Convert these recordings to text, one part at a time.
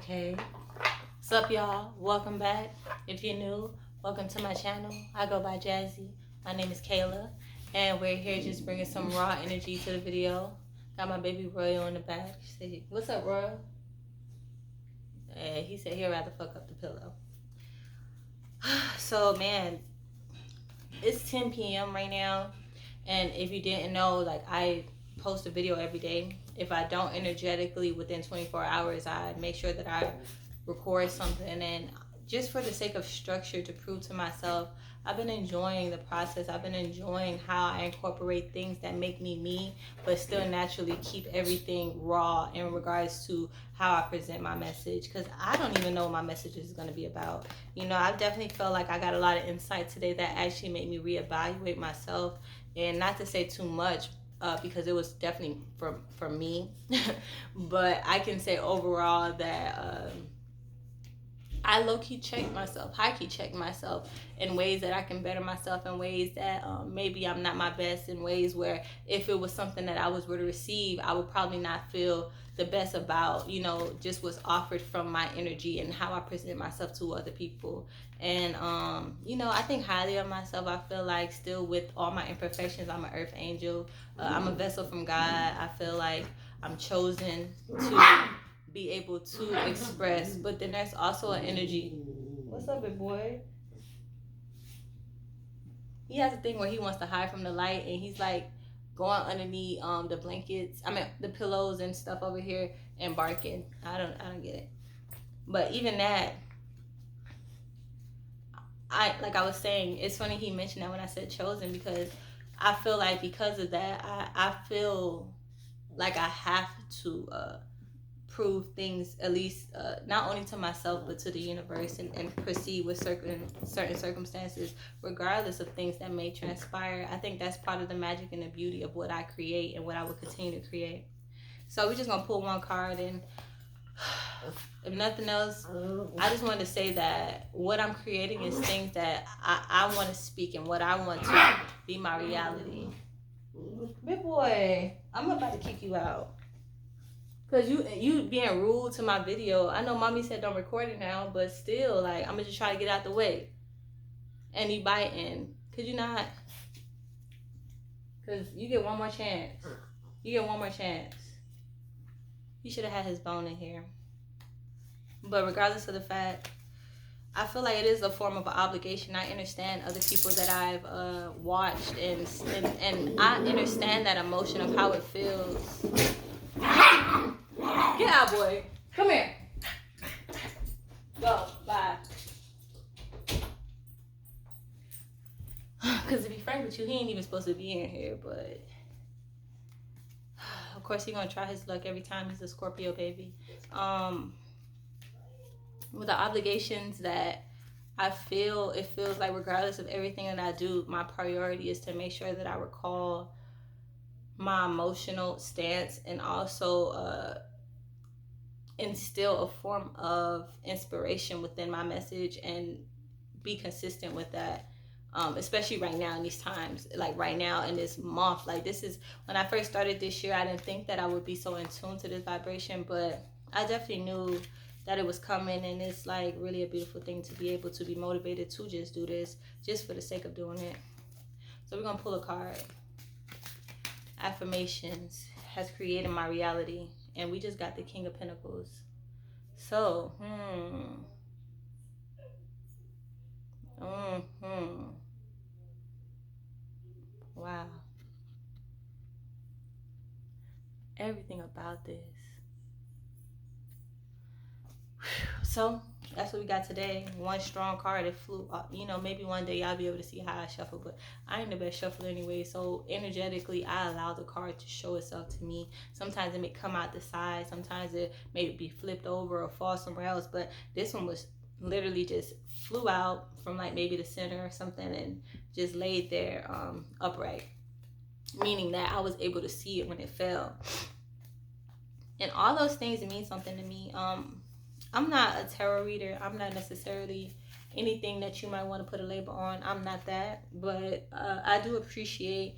Okay. What's up, y'all? Welcome back. If you're new, welcome to my channel. I go by Jazzy. My name is Kayla, and we're here just bringing some raw energy to the video. Got my baby Royal in the back. She said, "What's up, Royal?" And he said he'd rather fuck up the pillow. So, man, it's 10 p.m. right now, and if you didn't know, like, I post a video every day. If I don't energetically within 24 hours, I make sure that I record something. And just for the sake of structure, to prove to myself, I've been enjoying the process. I've been enjoying how I incorporate things that make me, but still naturally keep everything raw in regards to how I present my message, because I don't even know what my message is going to be about. You know, I definitely felt like I got a lot of insight today that actually made me reevaluate myself, and not to say too much, because it was definitely for me, but I can say overall that I low-key check myself, high-key check myself in ways that I can better myself, in ways that maybe I'm not my best, in ways where if it was something that I was were to receive, I would probably not feel the best about, you know, just what's offered from my energy and how I present myself to other people. And, you know, I think highly of myself. I feel like still with all my imperfections, I'm an earth angel. I'm a vessel from God. I feel like I'm chosen to be able to express, but then there's also an energy. What's up, big boy? He has a thing where he wants to hide from the light, and he's like going underneath the blankets, the pillows and stuff over here, and barking. I don't get it. But even that, like I was saying, it's funny he mentioned that when I said chosen, because I feel like because of that, I feel like I have to prove things, at least not only to myself but to the universe, and proceed with certain circumstances regardless of things that may transpire. I think that's part of the magic and the beauty of what I create and what I will continue to create. So we're just gonna pull one card, and if nothing else, I just wanted to say that what I'm creating is things that I want to speak, and what I want to be my reality. Big boy, I'm about to kick you out. Cause you being rude to my video. I know mommy said don't record it now, but still, like, I'm gonna just try to get out the way. And you biting. Could you not? Cause you get one more chance. You get one more chance. You should have had his bone in here. But regardless of the fact, I feel like it is a form of an obligation. I understand other people that I've watched, and I understand that emotion of how it feels. Get out, boy. Come here. Go. Bye. Because to be frank with you, he ain't even supposed to be in here, but of course he's going to try his luck every time. He's a Scorpio, baby. With the obligations that I feel, it feels like regardless of everything that I do, my priority is to make sure that I recall my emotional stance, and also instill a form of inspiration within my message, and be consistent with that. Especially right now in these times, like right now in this month. Like, this is when I first started this year, I didn't think that I would be so in tune to this vibration, but I definitely knew that it was coming, and it's like really a beautiful thing to be able to be motivated to just do this just for the sake of doing it. So we're gonna pull a card. Affirmations has created my reality, and we just got the King of Pentacles. So wow, everything about this. So that's what we got today. One strong card. It flew. You know, maybe one day y'all be able to see how I shuffle, but I ain't the best shuffler anyway. So energetically, I allow the card to show itself to me. Sometimes it may come out the side. Sometimes it may be flipped over or fall somewhere else. But this one was literally just flew out from like maybe the center or something, and just laid there upright, meaning that I was able to see it when it fell. And all those things mean something to me. I'm not a tarot reader. I'm not necessarily anything that you might want to put a label on. I'm not that. But I do appreciate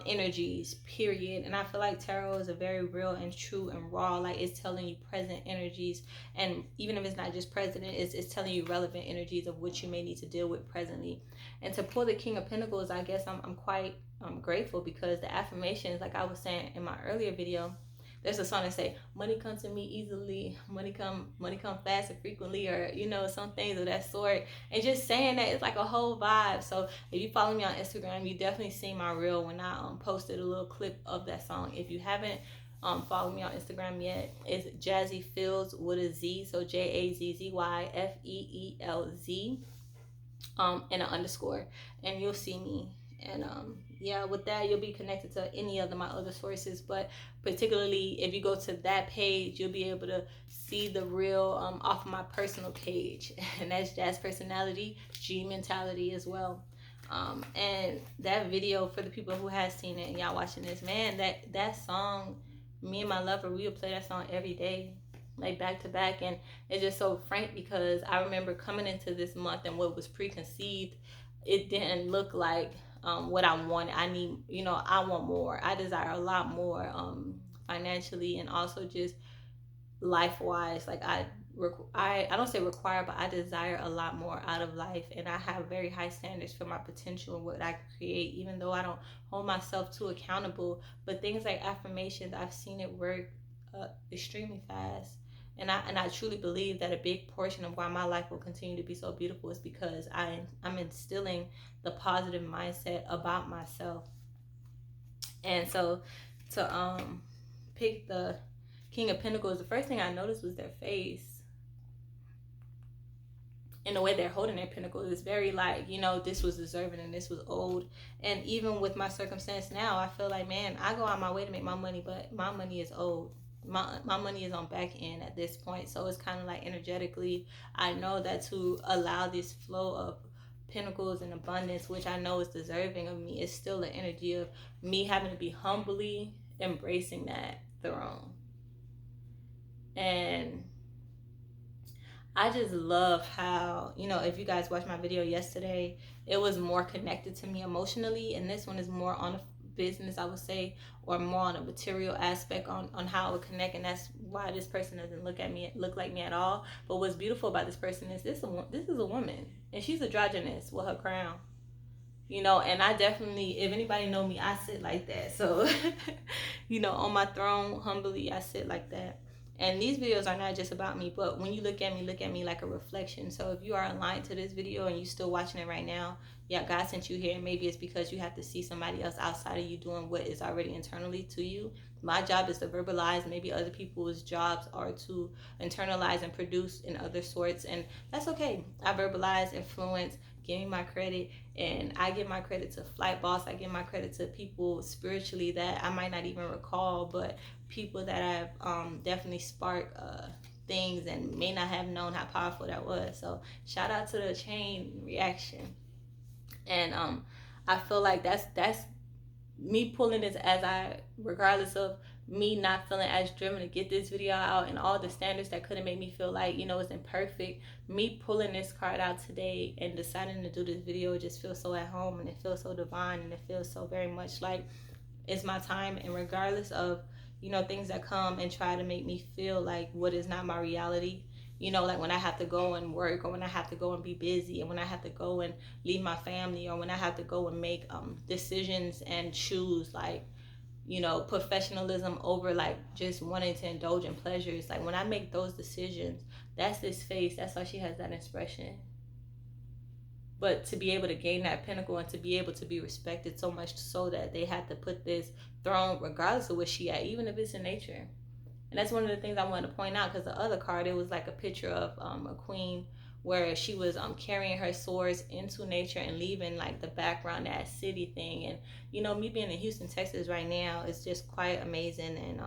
energies, period. And I feel like tarot is a very real and true and raw, like it's telling you present energies. And even if it's not just present, it's telling you relevant energies of what you may need to deal with presently. And to pull the King of Pentacles, I guess I'm quite grateful, because the affirmations, like I was saying in my earlier video, there's a song that say money comes to me easily, money come fast and frequently, or some things of that sort. And just saying that, it's like a whole vibe. So if you follow me on Instagram, you definitely see my reel when I posted a little clip of that song. If you haven't followed me on Instagram yet, it's Jazzy Fields with a Z, so JAZZYFEELZ and an underscore, and you'll see me. And yeah, with that, you'll be connected to any of my other sources, but particularly if you go to that page, you'll be able to see the real off of my personal page, and that's Jazz Personality, G Mentality as well. And that video, for the people who has seen it and y'all watching this, man, that song, me and my lover, we would play that song every day, like back to back. And it's just so frank, because I remember coming into this month, and what was preconceived, it didn't look like what I wanted. I need, I want more. I desire a lot more, financially, and also just life wise. Like I don't say require, but I desire a lot more out of life, and I have very high standards for my potential and what I can create, even though I don't hold myself too accountable. But things like affirmations, I've seen it work extremely fast. And I truly believe that a big portion of why my life will continue to be so beautiful is because I'm instilling the positive mindset about myself. And so to pick the King of Pentacles, the first thing I noticed was their face. And the way they're holding their pentacles is very like, this was deserving and this was old. And even with my circumstance now, I feel like, man, I go out my way to make my money, but my money is old. My money is on back end at this point. So it's kind of like energetically, I know that to allow this flow of pentacles and abundance, which I know is deserving of me, is still the energy of me having to be humbly embracing that throne. And I just love how, if you guys watched my video yesterday, it was more connected to me emotionally, and this one is more on a business, I would say, or more on a material aspect on how it would connect. And that's why this person doesn't look like me at all. But what's beautiful about this person is this is a woman, and she's androgynous with her crown. And I definitely, if anybody know me, I sit like that. So on my throne, humbly, I sit like that. And these videos are not just about me, but when you look at me like a reflection. So if you are aligned to this video and you still watching it right now, yeah, God sent you here. Maybe it's because you have to see somebody else outside of you doing what is already internally to you. My job is to verbalize. Maybe other people's jobs are to internalize and produce in other sorts, and that's okay. I verbalize, influence, give me my credit, and I give my credit to Flight Boss. I give my credit to people spiritually that I might not even recall, but people that have definitely sparked things and may not have known how powerful that was. So shout out to the chain reaction. And I feel like that's me pulling this, regardless of me not feeling as driven to get this video out and all the standards that could have made me feel like, it's imperfect. Me pulling this card out today and deciding to do this video just feels so at home, and it feels so divine, and it feels so very much like it's my time. And regardless of, things that come and try to make me feel like what is not my reality, like when I have to go and work, or when I have to go and be busy, and when I have to go and leave my family, or when I have to go and make decisions and choose like, professionalism over like just wanting to indulge in pleasures. Like when I make those decisions, that's this face. That's why she has that expression. But to be able to gain that pinnacle and to be able to be respected so much so that they had to put this throne regardless of where she at, even if it's in nature. And that's one of the things I wanted to point out, because the other card, it was like a picture of a queen where she was carrying her swords into nature and leaving like the background, that city thing. And me being in Houston, Texas right now is just quite amazing. And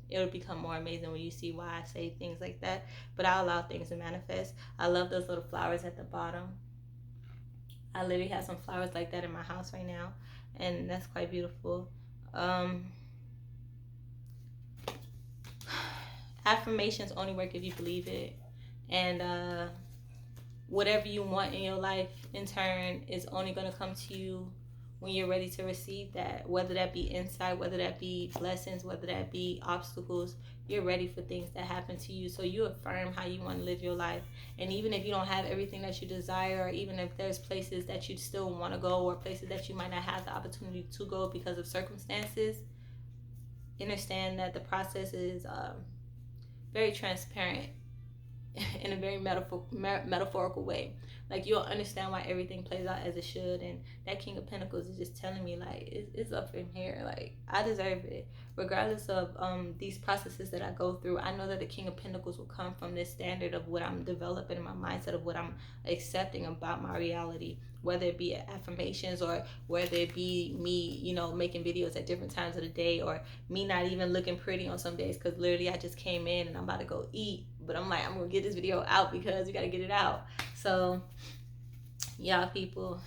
it'll become more amazing when you see why I say things like that. But I allow things to manifest. I love those little flowers at the bottom. I literally have some flowers like that in my house right now, and that's quite beautiful. Affirmations only work if you believe it, and whatever you want in your life in turn is only going to come to you when you're ready to receive that, whether that be insight, whether that be blessings, whether that be obstacles, you're ready for things that happen to you. So you affirm how you want to live your life. And even if you don't have everything that you desire, or even if there's places that you still want to go, or places that you might not have the opportunity to go because of circumstances, understand that the process is very transparent in a very metaphorical way. Like, you'll understand why everything plays out as it should. And that King of Pentacles is just telling me, like, it's up in here. Like, I deserve it. Regardless of these processes that I go through, I know that the King of Pentacles will come from this standard of what I'm developing in my mindset, of what I'm accepting about my reality. Whether it be affirmations, or whether it be me, you know, making videos at different times of the day, or me not even looking pretty on some days because literally I just came in and I'm about to go eat. But I'm like, I'm going to get this video out because we got to get it out. So, y'all people,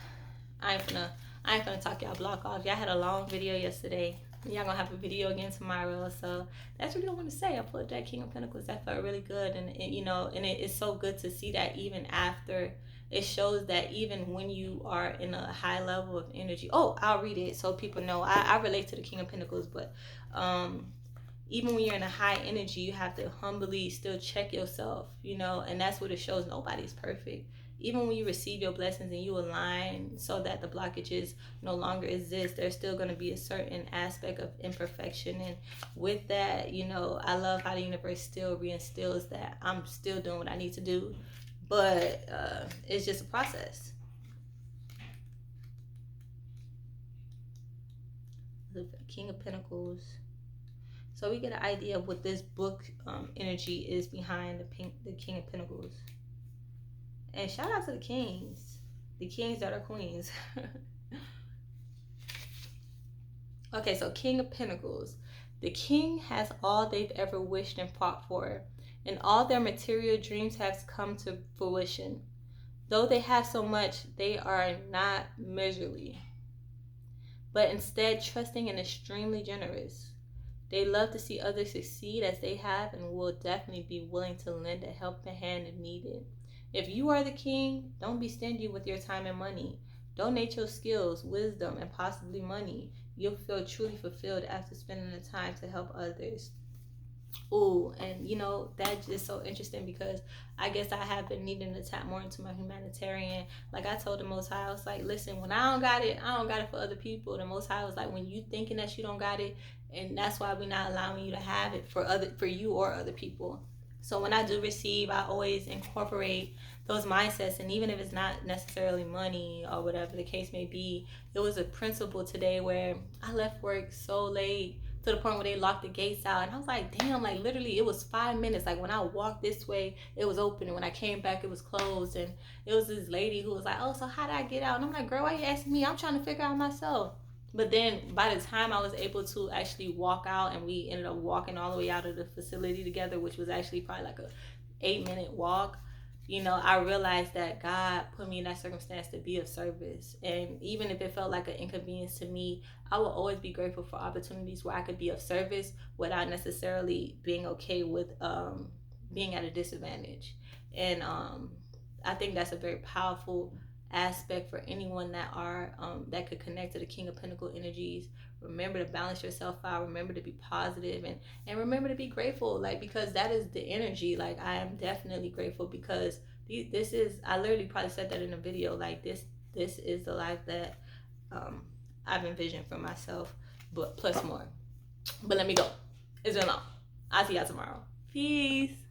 I ain't gonna talk y'all block off. Y'all had a long video yesterday. Y'all gonna have a video again tomorrow. So that's really what I want to say. I pulled that King of Pentacles. That felt really good. And you know, and it's so good to see that even after. It shows that even when you are in a high level of energy. Oh, I'll read it so people know. I relate to the King of Pentacles, but even when you're in a high energy, you have to humbly still check yourself, you know, and that's what it shows. Nobody's perfect. Even when you receive your blessings and you align so that the blockages no longer exist, there's still going to be a certain aspect of imperfection. And with that, you know, I love how the universe still reinstills that I'm still doing what I need to do, but it's just a process. The King of Pentacles. So we get an idea of what this book energy is behind the King of Pentacles. And shout out to the kings that are queens. Okay, so King of Pentacles. The king has all they've ever wished and fought for, and all their material dreams have come to fruition. Though they have so much, they are not miserly, but instead trusting and extremely generous. They love to see others succeed as they have, and will definitely be willing to lend a helping hand if needed. If you are the king, don't be stingy with your time and money. Donate your skills, wisdom, and possibly money. You'll feel truly fulfilled after spending the time to help others. Ooh, and you know, that's just so interesting because I guess I have been needing to tap more into my humanitarian. Like I told the Most High, I was like, listen, when I don't got it for other people. The Most High was like, when you thinking that you don't got it, and that's why we're not allowing you to have it for you or other people. So when I do receive, I always incorporate those mindsets. And even if it's not necessarily money or whatever the case may be, it was a principle today where I left work so late to the point where they locked the gates out. And I was like, damn, like literally it was 5 minutes. Like when I walked this way, it was open. And when I came back, it was closed. And it was this lady who was like, oh, so how did I get out? And I'm like, girl, why are you asking me? I'm trying to figure out myself. But then by the time I was able to actually walk out, and we ended up walking all the way out of the facility together, which was actually probably like a 8-minute walk, you know, I realized that God put me in that circumstance to be of service. And even if it felt like an inconvenience to me, I will always be grateful for opportunities where I could be of service without necessarily being okay with being at a disadvantage. And I think that's a very powerful aspect for anyone that are that could connect to the King of Pentacle energies. Remember to balance yourself out. Remember to be positive, and remember to be grateful, like, because that is the energy. Like, I am definitely grateful because this is, I literally probably said that in a video, like this is the life that I've envisioned for myself, but plus more. But let me go. It's been long. I'll see y'all tomorrow. Peace.